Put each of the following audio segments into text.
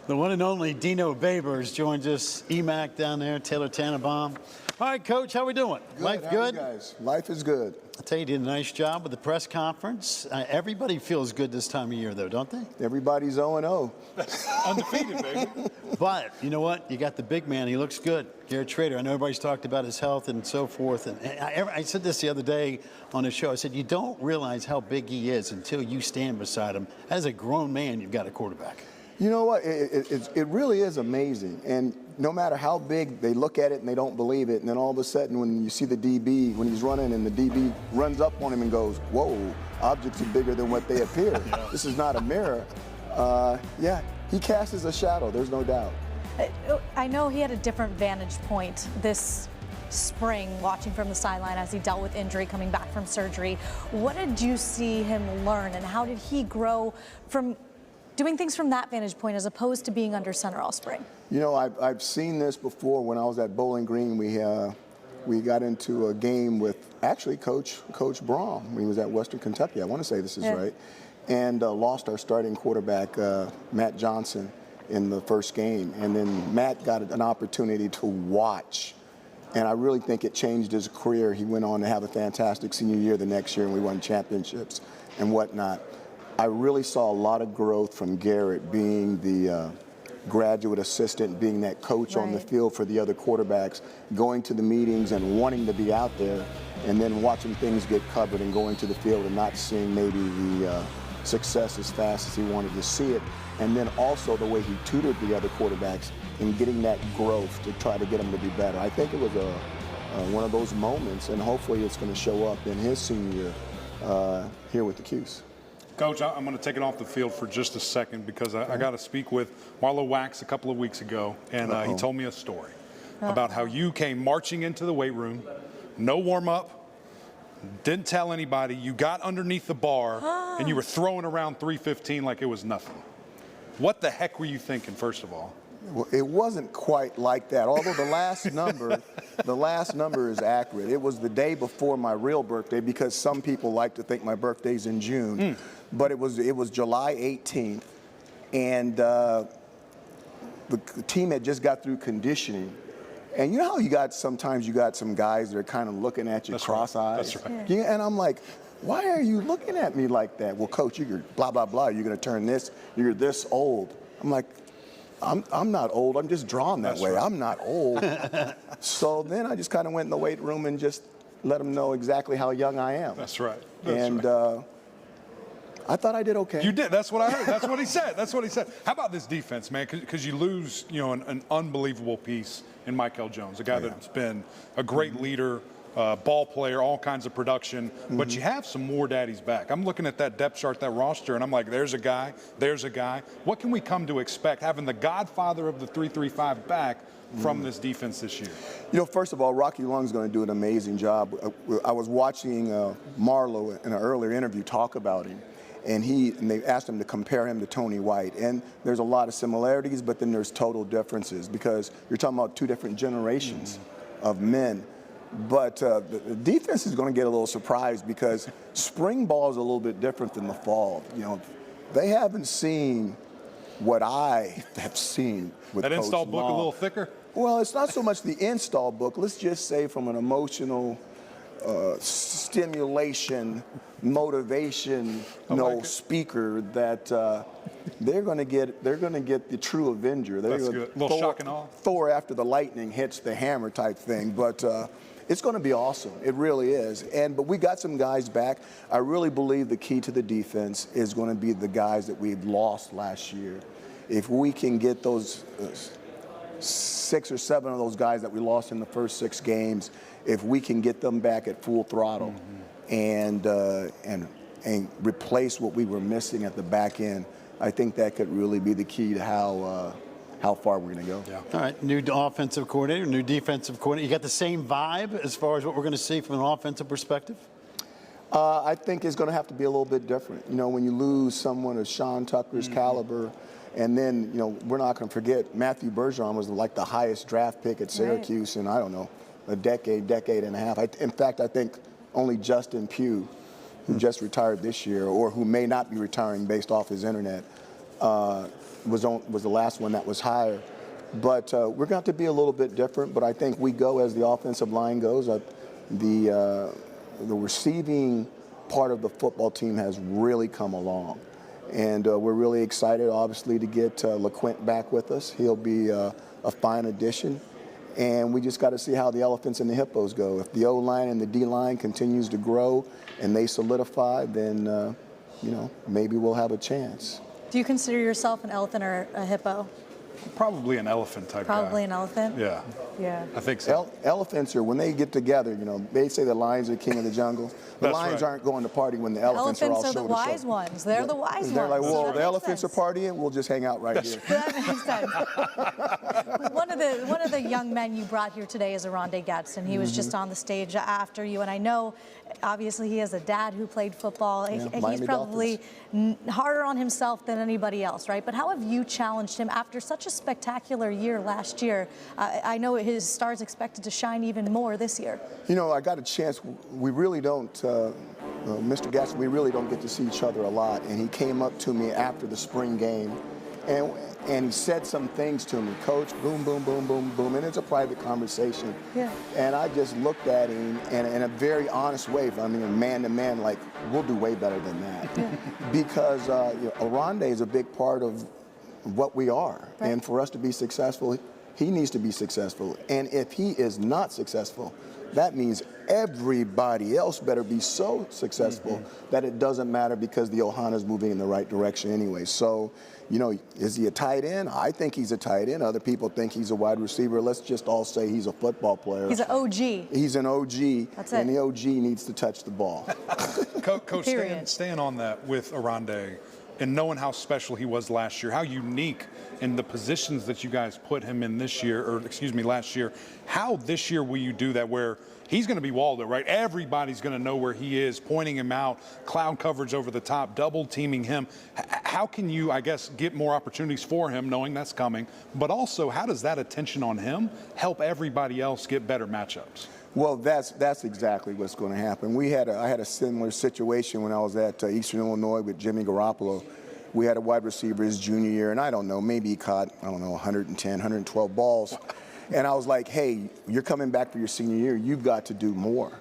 The one and only Dino Babers joins us. EMAC down there, Taylor Tannenbaum. All right, Coach, how we doing? Good. Life how good? You guys? Life is good. I tell you, you did a nice job with the press conference. Everybody feels good this time of year, though, don't they? Everybody's 0-0. Undefeated, baby. But you know what? You got the big man. He looks good. Garrett Schrader. I know everybody's talked about his health and so forth. And I said this the other day on the show. I said, you don't realize how big he is until you stand beside him. As a grown man, you've got a quarterback. You know what? It really is amazing. And no matter how big, they look at it and they don't believe it. And then all of a sudden, when you see the DB, when he's running and the DB runs up on him and goes, whoa, objects are bigger than what they appear. Yeah. This is not a mirror. Yeah, he casts a shadow. There's no doubt. I know he had a different vantage point this spring, watching from the sideline as he dealt with injury coming back from surgery. What did you see him learn, and how did he grow from doing things from that vantage point as opposed to being under center all spring? You know, I've seen this before. When I was at Bowling Green, we got into a game with actually Coach Braum when he was at Western Kentucky. I want to say this is right. And lost our starting quarterback, Matt Johnson, in the first game. And then Matt got an opportunity to watch. And I really think it changed his career. He went on to have a fantastic senior year the next year, and we won championships and whatnot. I really saw a lot of growth from Garrett being the graduate assistant, being that coach on the field for the other quarterbacks, going to the meetings and wanting to be out there, and then watching things get covered and going to the field and not seeing maybe the success as fast as he wanted to see it. And then also the way he tutored the other quarterbacks and getting that growth to try to get them to be better. I think it was one of those moments, and hopefully it's going to show up in his senior year here with the Cuse. Coach, I'm going to take it off the field for just a second because I got to speak with Marlo Wax a couple of weeks ago, and he told me a story about how you came marching into the weight room, no warm-up, didn't tell anybody, you got underneath the bar, and you were throwing around 315 like it was nothing. What the heck were you thinking, first of all? Well, it wasn't quite like that, although the last number is accurate. It was the day before my real birthday because some people like to think my birthday's in June. But it was July 18th, and the team had just got through conditioning. And you know how sometimes you got some guys that are kind of looking at you cross-eyed? That's right. Yeah, and I'm like, why are you looking at me like that? Well, Coach, you're blah, blah, blah. You're going to turn this. You're this old. I'm like, I'm not old. I'm just drawn that way. Right. I'm not old. So then I just kind of went in the weight room and just let them know exactly how young I am. That's right. I thought I did okay. You did. That's what I heard. That's what he said. That's what he said. How about this defense, man? Because you lose, an unbelievable piece in Michael Jones, a guy that's been a great leader, ball player, all kinds of production. But you have some more daddies back. I'm looking at that depth chart, that roster, and I'm like, there's a guy, there's a guy. What can we come to expect having the godfather of the 3-3-5 back from this defense this year? You know, first of all, Rocky Long's going to do an amazing job. I was watching Marlo in an earlier interview talk about him. And they asked him to compare him to Tony White. And there's a lot of similarities, but then there's total differences because you're talking about two different generations of men. But the defense is going to get a little surprised because spring ball is a little bit different than the fall. They haven't seen what I have seen with that Coach install book Long. a little thicker? Well, it's not so much the install book. Let's just say from an emotional stimulation, motivation, speaker that they're going to get the true Avenger. They're That's good. A little shock and awe. Thor after the lightning hits the hammer type thing. But it's going to be awesome. It really is. But we got some guys back. I really believe the key to the defense is going to be the guys that we've lost last year. If we can get those 6 or 7 of those guys that we lost in the first 6 games, if we can get them back at full throttle and replace what we were missing at the back end, I think that could really be the key to how far we're going to go. Yeah. All right, new offensive coordinator, new defensive coordinator. You got the same vibe as far as what we're going to see from an offensive perspective? I think it's going to have to be a little bit different. When you lose someone of Sean Tucker's caliber, and then, we're not going to forget Matthew Bergeron was like the highest draft pick at Syracuse in, I don't know, a decade and a half. In fact, I think only Justin Pugh, who just retired this year, or who may not be retiring based off his internet, was the last one that was higher. But we're going to be a little bit different. But I think we go as the offensive line goes. The receiving part of the football team has really come along. And we're really excited, obviously, to get LeQuint back with us. He'll be a fine addition. And we just got to see how the elephants and the hippos go. If the O-line and the D-line continues to grow and they solidify, then, maybe we'll have a chance. Do you consider yourself an elephant or a hippo? Probably an elephant type guy. Probably an elephant? Yeah. Yeah. I think so. Elephants are, when they get together, they say the lions are king of the jungle. The lions aren't going to party when the elephants are all Elephants are shoulder the to shoulder. wise ones. They're the wise ones. They're like, So well, that the makes elephants sense. are partying, we'll just hang out right here. That makes sense. One of the young men you brought here today is Arondé Gadsden. He was just on the stage after you, and I know, obviously, he has a dad who played football. Yeah, He's Miami probably harder on himself than anybody else, right? But how have you challenged him after such a spectacular year last year? I know his star's expected to shine even more this year. I got a chance. We really don't, Mr. Gadsden, we really don't get to see each other a lot. And he came up to me after the spring game, and he said some things to me, Coach, boom, boom, boom, boom, boom. And it's a private conversation. Yeah. And I just looked at him, and in a very honest way, man to man, like, we'll do way better than that. Yeah. Because Arondé is a big part of what we are. Right. And for us to be successful, he needs to be successful. And if he is not successful, that means everybody else better be so successful that it doesn't matter, because the Ohana's moving in the right direction anyway. So, is he a tight end? I think he's a tight end. Other people think he's a wide receiver. Let's just all say he's a football player. He's an OG. He's an OG. That's and it. the OG needs to touch the ball. Coach, staying on that with Arondé, and knowing how special he was last year, how unique in the positions that you guys put him in last year, how this year will you do that where he's going to be Waldo, right? Everybody's going to know where he is, pointing him out, cloud coverage over the top, double teaming him. How can you, I guess, get more opportunities for him, knowing that's coming? But also, how does that attention on him help everybody else get better matchups? Well, that's exactly what's going to happen. I had a similar situation when I was at Eastern Illinois with Jimmy Garoppolo. We had a wide receiver his junior year, and I don't know, maybe he caught, 110, 112 balls. And I was like, hey, you're coming back for your senior year. You've got to do more,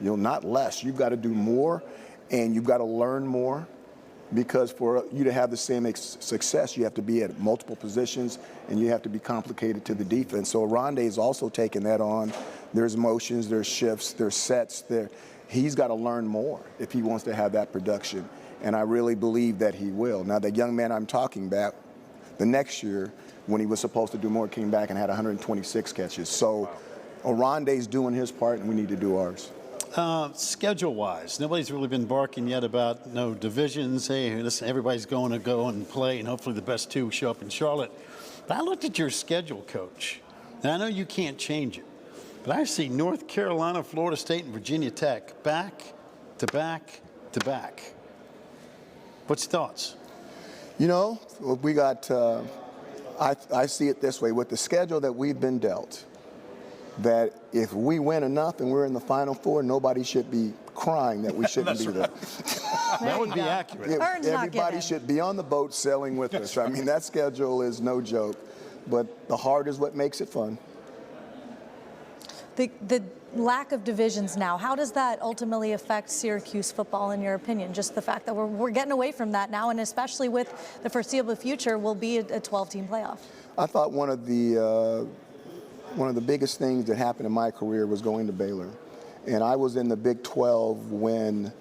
not less. You've got to do more, and you've got to learn more, because for you to have the same success, you have to be at multiple positions, and you have to be complicated to the defense. So Arondé is also taking that on. There's motions, there's shifts, there's sets. He's got to learn more if he wants to have that production, and I really believe that he will. Now, the young man I'm talking about, the next year, when he was supposed to do more, came back and had 126 catches. So Arondé's doing his part, and we need to do ours. Schedule-wise, nobody's really been barking yet about no divisions. Hey, listen, everybody's going to go and play, and hopefully the best two show up in Charlotte. But I looked at your schedule, Coach, and I know you can't change it, but I see North Carolina, Florida State, and Virginia Tech back to back to back. What's your thoughts? We got, I see it this way, with the schedule that we've been dealt, that if we win enough and we're in the Final Four, nobody should be crying that we shouldn't be there. That would be accurate. Everybody should be on the boat sailing with us. I mean, that schedule is no joke, but the heart is what makes it fun. The lack of divisions now, how does that ultimately affect Syracuse football, in your opinion? Just the fact that we're getting away from that now, and especially with the foreseeable future will be a 12-team playoff. I thought one of the biggest things that happened in my career was going to Baylor. And I was in the Big 12 when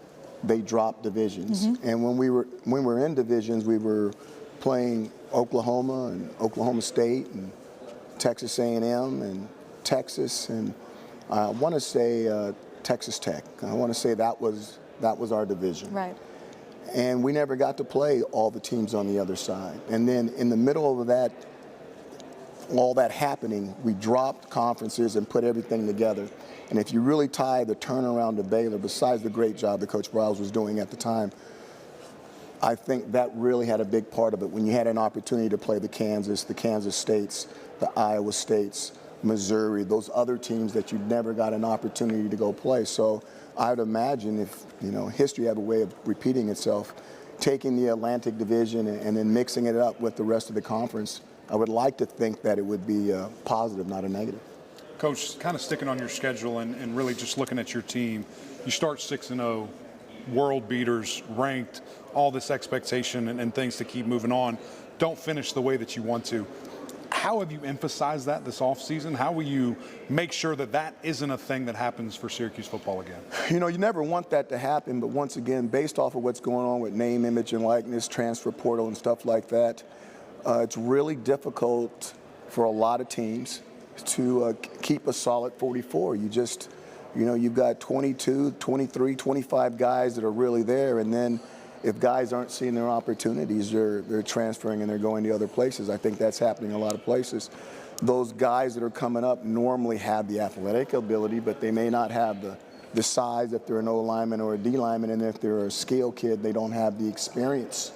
they dropped divisions. And when we were in divisions, we were playing Oklahoma and Oklahoma State and Texas A&M and Texas, and I want to say Texas Tech. I want to say that was our division. Right. And we never got to play all the teams on the other side. And then in the middle of that, all that happening, we dropped conferences and put everything together. And if you really tie the turnaround to Baylor, besides the great job that Coach Briles was doing at the time, I think that really had a big part of it. When you had an opportunity to play the Kansas States, the Iowa States, Missouri, those other teams that you never got an opportunity to go play. So I would imagine if, history had a way of repeating itself, taking the Atlantic Division and then mixing it up with the rest of the conference, I would like to think that it would be positive, not a negative. Coach, kind of sticking on your schedule and really just looking at your team, you start 6-0, world beaters, ranked, all this expectation and things to keep moving on. Don't finish the way that you want to. How have you emphasized that this offseason? How will you make sure that that isn't a thing that happens for Syracuse football again? You know, you never want that to happen, but once again, based off of what's going on with name, image, and likeness, transfer portal, and stuff like that, it's really difficult for a lot of teams to keep a solid 44. You just, you know, you've got 22, 23, 25 guys that are really there, and then if guys aren't seeing their opportunities, they're transferring and they're going to other places. I think that's happening in a lot of places. Those guys that are coming up normally have the athletic ability, but they may not have the size if they're an O lineman or a D lineman, and if they're a scale kid, they don't have the experience.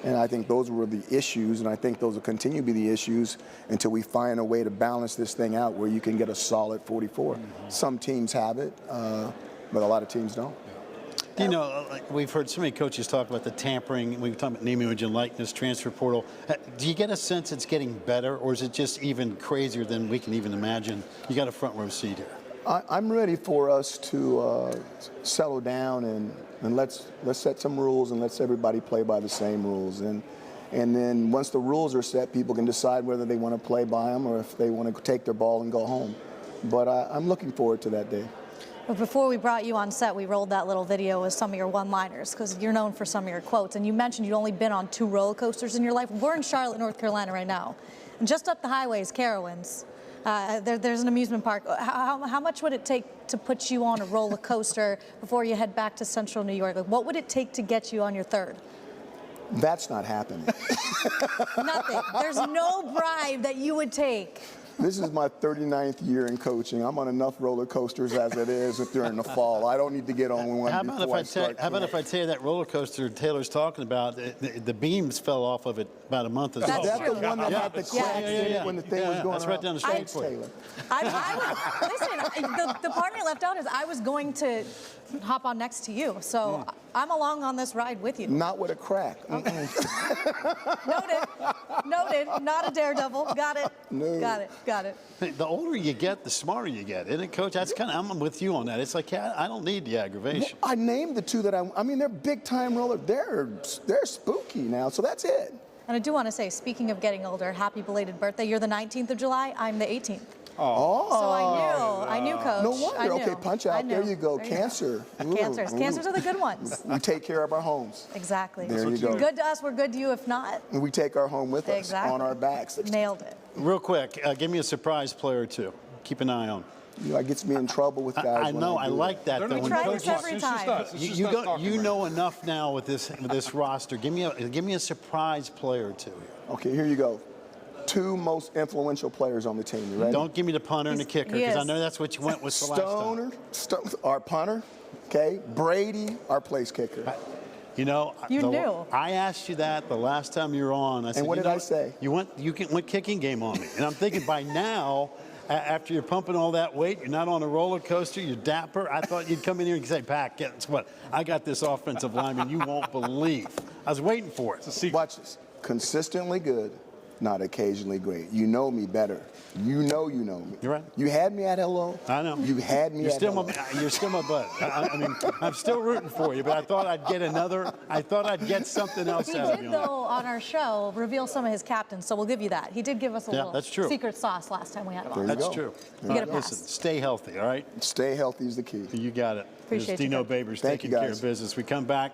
And I think those were the issues, and I think those will continue to be the issues until we find a way to balance this thing out where you can get a solid 44. Some teams have it, but a lot of teams don't. You know, like we've heard so many coaches talk about the tampering. We've talked about name, image, and likeness, transfer portal. Do you get a sense it's getting better, or is it just even crazier than we can even imagine? You got a front row seat here. I'm ready for us to settle down and let's set some rules and let's everybody play by the same rules. And then once the rules are set, people can decide whether they want to play by them or if they want to take their ball and go home. But I'm looking forward to that day. But before we brought you on set, we rolled that little video with some of your one-liners because you're known for some of your quotes. And you mentioned you'd only been on 2 roller coasters in your life. We're in Charlotte, North Carolina right now. And just up the highway is Carowinds. There's an amusement park. How much would it take to put you on a roller coaster before you head back to Central New York? Like, what would it take to get you on your 3rd? That's not happening. Nothing. There's no bribe that you would take. This is my 39th year in coaching. I'm on enough roller coasters as it is during the fall. I don't need to get on one before I start. How about if I tell you that roller coaster Taylor's talking about, the beams fell off of it about a month ago. Is that the one that had the cracks in it when the thing was going That's right down the street for you. Taylor. Listen, the part I left out is I was going to hop on next to you. So I'm along on this ride with you. Not with a crack. Noted. Not a daredevil. Got it. No. Got it. The older you get, the smarter you get, isn't it, Coach? That's kind of, I'm with you on that. It's like, I don't need the aggravation. I named the 2 that I mean, they're big time roller. They're spooky now, so that's it. And I do want to say, speaking of getting older, happy belated birthday. You're the 19th of July. I'm the 18th. Oh. So I knew, Coach. No wonder. I knew. Okay, punch out. There you go. Cancer. Cancers. Cancers are the good ones. We take care of our homes. Exactly. There you go. You're good to us. We're good to you. If not, And we take our home with us on our backs. Nailed it. Real quick, give me a surprise player or 2. Keep an eye on. You know, it gets me in trouble with guys. I know. I do like that. We try this every time. You know enough now with this roster. Give me a surprise player or 2 here. Okay, here you go. 2 most influential players on the team. You ready? Don't give me the punter and the kicker because I know that's what you went with the last time. Our punter. Okay, Brady, our place kicker. You know, You knew. I asked you that the last time you were on. I said, And what did I say? You went kicking game on me, and I'm thinking by now, after you're pumping all that weight, you're not on a roller coaster, you're dapper. I thought you'd come in here and say, "Pat, guess what? I got this offensive lineman you won't believe." I was waiting for it. Watch this. Consistently good, not occasionally great. You know me better. You know me. You're right. You had me at hello. I know. You had me You're at hello. You're still my bud. I mean, I'm still rooting for you, but I thought I'd get something else He out of did, you. though, on our show, reveal some of his captains, so we'll give you that. He did give us a little that's true. secret sauce last time we had him on. There you That's go. true. You get a pass. Listen, stay healthy, all right? Stay healthy is the key. You got it. Appreciate There's Dino you, Coach. Babers Thank taking you, care guys. of business. We come back.